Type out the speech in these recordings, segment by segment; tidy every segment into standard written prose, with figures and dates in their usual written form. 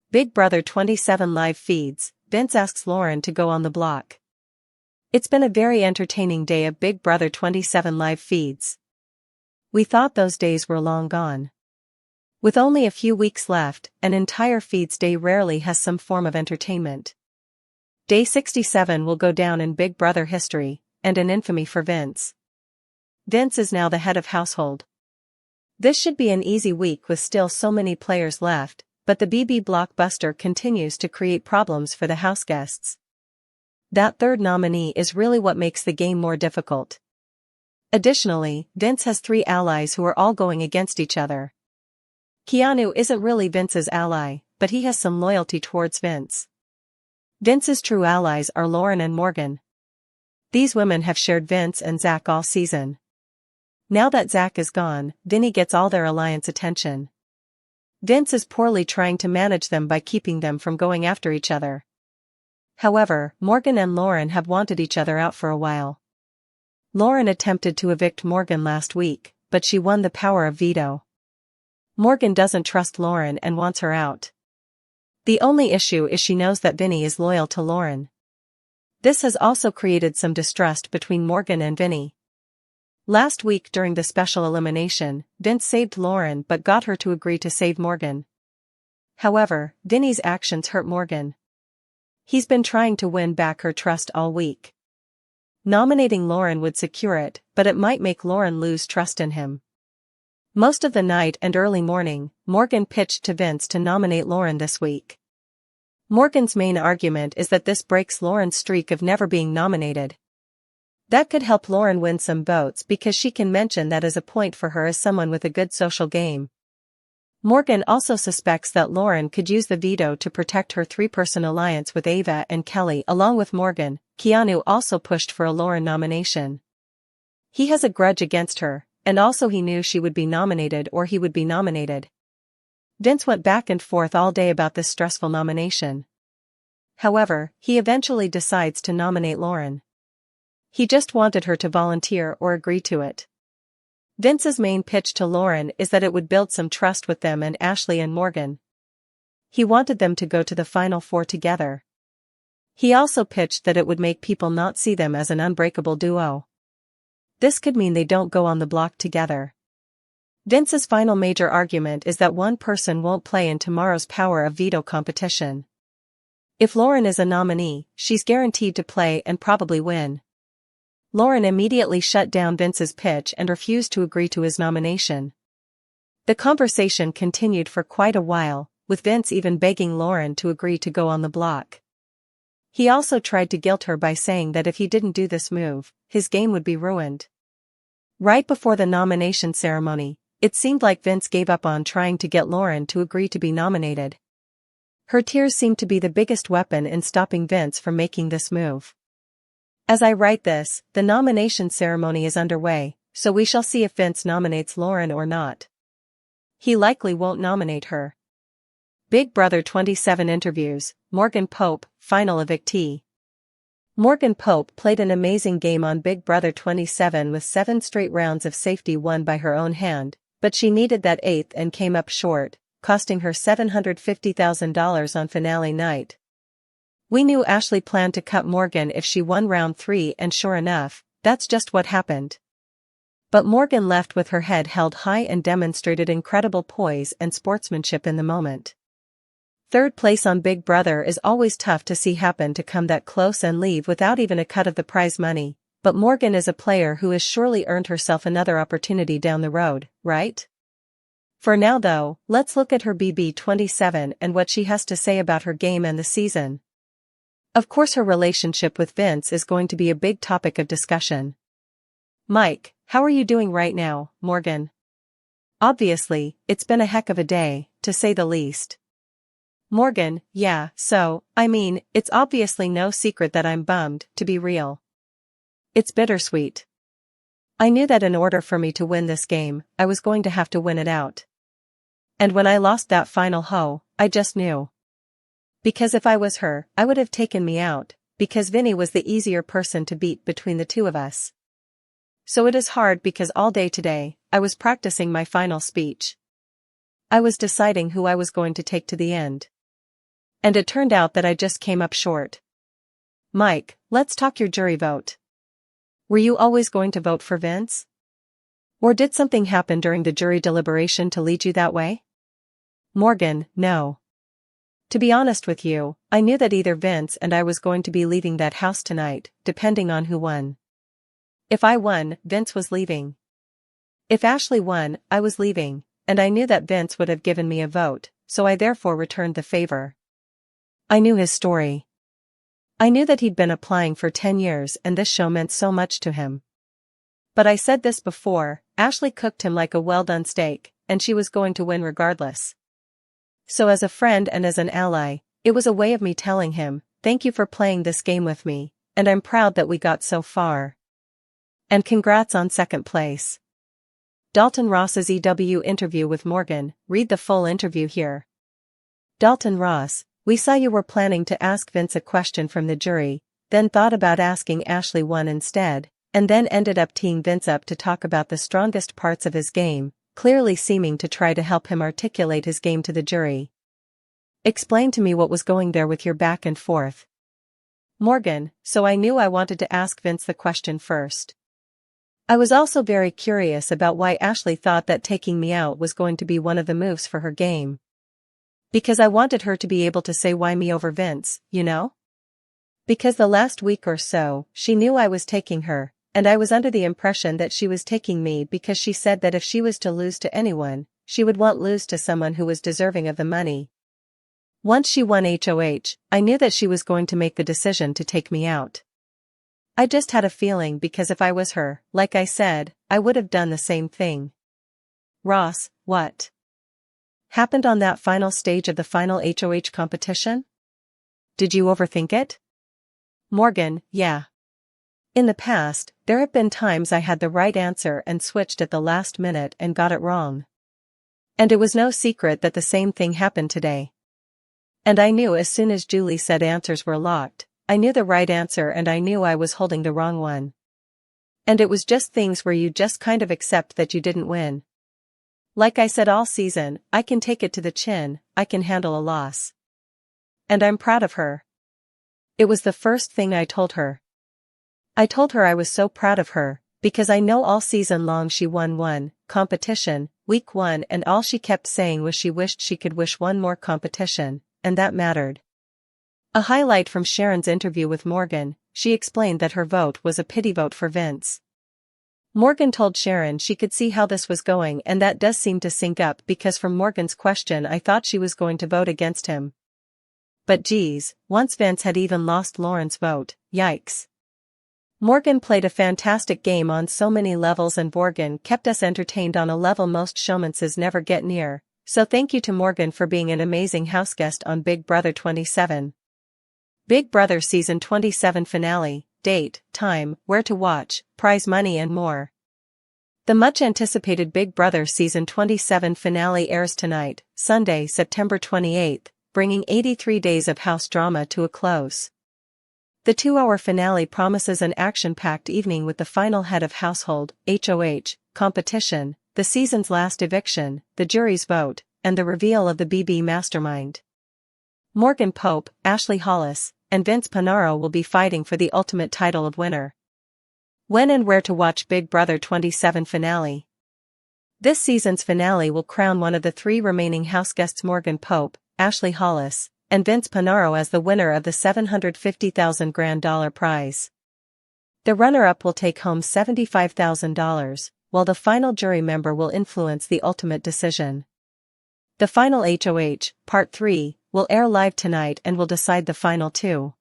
Big Brother 27 live feeds, Vince asks Lauren to go on the block. It's been a very entertaining day of Big Brother 27 live feeds. We thought those days were long gone. With only a few weeks left, an entire feeds day rarely has some form of entertainment. Day 67 will go down in Big Brother history, and in infamy for Vince. Vince is now the head of household. This should be an easy week with still so many players left, but the BB blockbuster continues to create problems for the house guests. That third nominee is really what makes the game more difficult. Additionally, Vince has 3 allies who are all going against each other. Keanu isn't really Vince's ally, but he has some loyalty towards Vince. Vince's true allies are Lauren and Morgan. These women have shared Vince and Zach all season. Now that Zach is gone, Vinny gets all their alliance attention. Vince is poorly trying to manage them by keeping them from going after each other. However, Morgan and Lauren have wanted each other out for a while. Lauren attempted to evict Morgan last week, but she won the power of veto. Morgan doesn't trust Lauren and wants her out. The only issue is she knows that Vinny is loyal to Lauren. This has also created some distrust between Morgan and Vinny. Last week during the special elimination, Vince saved Lauren but got her to agree to save Morgan. However, Vinny's actions hurt Morgan. He's been trying to win back her trust all week. Nominating Lauren would secure it, but it might make Lauren lose trust in him. Most of the night and early morning, Morgan pitched to Vince to nominate Lauren this week. Morgan's main argument is that this breaks Lauren's streak of never being nominated. That could help Lauren win some votes because she can mention that as a point for her as someone with a good social game. Morgan also suspects that Lauren could use the veto to protect her 3-person alliance with Ava and Kelly along with Morgan. Keanu also pushed for a Lauren nomination. He has a grudge against her, and also he knew she would be nominated or he would be nominated. Vince went back and forth all day about this stressful nomination. However, he eventually decides to nominate Lauren. He just wanted her to volunteer or agree to it. Vince's main pitch to Lauren is that it would build some trust with them and Ashley and Morgan. He wanted them to go to the Final 4 together. He also pitched that it would make people not see them as an unbreakable duo. This could mean they don't go on the block together. Vince's final major argument is that one person won't play in tomorrow's power of veto competition. If Lauren is a nominee, she's guaranteed to play and probably win. Lauren immediately shut down Vince's pitch and refused to agree to his nomination. The conversation continued for quite a while, with Vince even begging Lauren to agree to go on the block. He also tried to guilt her by saying that if he didn't do this move, his game would be ruined. Right before the nomination ceremony, it seemed like Vince gave up on trying to get Lauren to agree to be nominated. Her tears seemed to be the biggest weapon in stopping Vince from making this move. As I write this, the nomination ceremony is underway, so we shall see if Vince nominates Lauren or not. He likely won't nominate her. Big Brother 27 interviews, Morgan Pope, final evictee. Morgan Pope played an amazing game on Big Brother 27 with 7 straight rounds of safety won by her own hand, but she needed that 8th and came up short, costing her $750,000 on finale night. We knew Ashley planned to cut Morgan if she won round 3 and sure enough, that's just what happened. But Morgan left with her head held high and demonstrated incredible poise and sportsmanship in the moment. Third place on Big Brother is always tough to see happen to come that close and leave without even a cut of the prize money, but Morgan is a player who has surely earned herself another opportunity down the road, right? For now though, let's look at her BB27 and what she has to say about her game and the season. Of course her relationship with Vince is going to be a big topic of discussion. Mike, how are you doing right now, Morgan? Obviously, it's been a heck of a day, to say the least. Morgan, yeah, so, I mean, it's obviously no secret that I'm bummed, to be real. It's bittersweet. I knew that in order for me to win this game, I was going to have to win it out. And when I lost that final HOH, I just knew. Because if I was her, I would have taken me out, because Vinny was the easier person to beat between the two of us. So it is hard because all day today, I was practicing my final speech. I was deciding who I was going to take to the end. And it turned out that I just came up short. Mike, let's talk your jury vote. Were you always going to vote for Vince? Or did something happen during the jury deliberation to lead you that way? Morgan, no. To be honest with you, I knew that either Vince and I was going to be leaving that house tonight, depending on who won. If I won, Vince was leaving. If Ashley won, I was leaving, and I knew that Vince would have given me a vote, so I therefore returned the favor. I knew his story. I knew that he'd been applying for 10 years and this show meant so much to him. But I said this before, Ashley cooked him like a well-done steak, and she was going to win regardless. So as a friend and as an ally, it was a way of me telling him, thank you for playing this game with me, and I'm proud that we got so far. And congrats on second place. Dalton Ross's EW interview with Morgan, read the full interview here. Dalton Ross, we saw you were planning to ask Vince a question from the jury, then thought about asking Ashley one instead, and then ended up teeing Vince up to talk about the strongest parts of his game, clearly seeming to try to help him articulate his game to the jury. Explain to me what was going there with your back and forth. Morgan, so I knew I wanted to ask Vince the question first. I was also very curious about why Ashley thought that taking me out was going to be one of the moves for her game. Because I wanted her to be able to say why me over Vince, you know? Because the last week or so, she knew I was taking her, and I was under the impression that she was taking me because she said that if she was to lose to anyone, she would want lose to someone who was deserving of the money. Once she won HOH, I knew that she was going to make the decision to take me out. I just had a feeling because if I was her, like I said, I would have done the same thing. Ross, what happened on that final stage of the Final HOH competition? Did you overthink it? Morgan, yeah. In the past, there have been times I had the right answer and switched at the last minute and got it wrong. And it was no secret that the same thing happened today. And I knew as soon as Julie said answers were locked, I knew the right answer and I knew I was holding the wrong one. And it was just things where you just kind of accept that you didn't win. Like I said all season, I can take it to the chin, I can handle a loss. And I'm proud of her. It was the first thing I told her. I told her I was so proud of her, because I know all season long she won one competition, week one, and all she kept saying was she wished she could wish one more competition, and that mattered. A highlight from Sharon's interview with Morgan, she explained that her vote was a pity vote for Vince. Morgan told Sharon she could see how this was going, and that does seem to sync up because from Morgan's question I thought she was going to vote against him. But geez, once Vince had even lost Lauren's vote, yikes. Morgan played a fantastic game on so many levels and Morgan kept us entertained on a level most showmances never get near, so thank you to Morgan for being an amazing houseguest on Big Brother 27. Big Brother Season 27 finale, date, time, where to watch, prize money and more. The much-anticipated Big Brother Season 27 finale airs tonight, Sunday, September 28th, bringing 83 days of house drama to a close. The 2-hour finale promises an action-packed evening with the final head of household, HOH, competition, the season's last eviction, the jury's vote, and the reveal of the BB Mastermind. Morgan Pope, Ashley Hollis, and Vince Panaro will be fighting for the ultimate title of winner. When and where to watch Big Brother 27 finale. This season's finale will crown one of the 3 remaining houseguests Morgan Pope, Ashley Hollis, and Vince Panaro as the winner of the $750,000 grand prize. The runner-up will take home $75,000, while the final jury member will influence the ultimate decision. The Final HOH, Part 3, will air live tonight and will decide the final 2.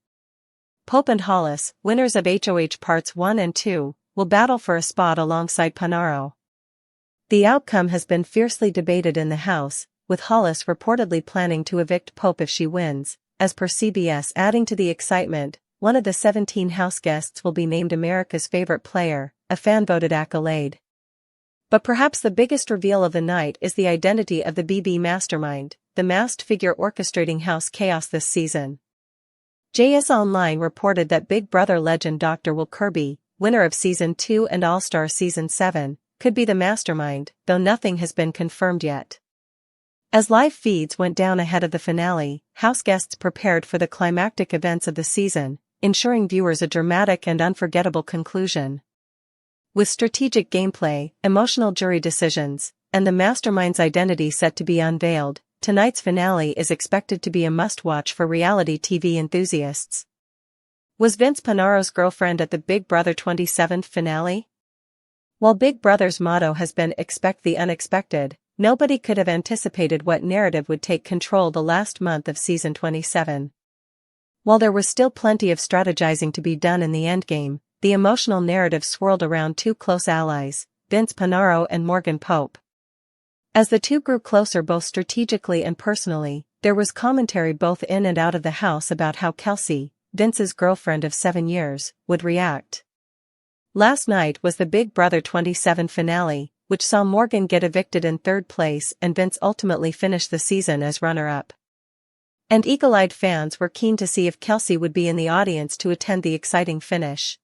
Pope and Hollis, winners of HOH Parts 1 and 2, will battle for a spot alongside Panaro. The outcome has been fiercely debated in the House, with Hollis reportedly planning to evict Pope if she wins, as per CBS. Adding to the excitement, one of the 17 house guests will be named America's favorite player, a fan-voted accolade. But perhaps the biggest reveal of the night is the identity of the BB Mastermind, the masked figure orchestrating house chaos this season. JS Online reported that Big Brother legend Dr. Will Kirby, winner of Season 2 and All-Star Season 7, could be the mastermind, though nothing has been confirmed yet. As live feeds went down ahead of the finale, house guests prepared for the climactic events of the season, ensuring viewers a dramatic and unforgettable conclusion. With strategic gameplay, emotional jury decisions, and the Mastermind's identity set to be unveiled, tonight's finale is expected to be a must-watch for reality TV enthusiasts. Was Vince Panaro's girlfriend at the Big Brother 27th finale? While Big Brother's motto has been "Expect the unexpected," nobody could have anticipated what narrative would take control the last month of season 27. While there was still plenty of strategizing to be done in the endgame, the emotional narrative swirled around two close allies, Vince Panaro and Morgan Pope. As the two grew closer both strategically and personally, there was commentary both in and out of the house about how Kelsey, Vince's girlfriend of 7 years, would react. Last night was the Big Brother 27 finale, which saw Morgan get evicted in third place and Vince ultimately finish the season as runner-up. And eagle-eyed fans were keen to see if Kelsey would be in the audience to attend the exciting finish.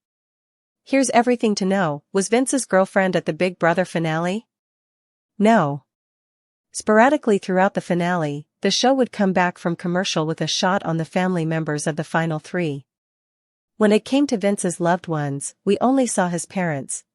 Here's everything to know: was Vince's girlfriend at the Big Brother finale? No. Sporadically throughout the finale, the show would come back from commercial with a shot on the family members of the final three. When it came to Vince's loved ones, we only saw his parents,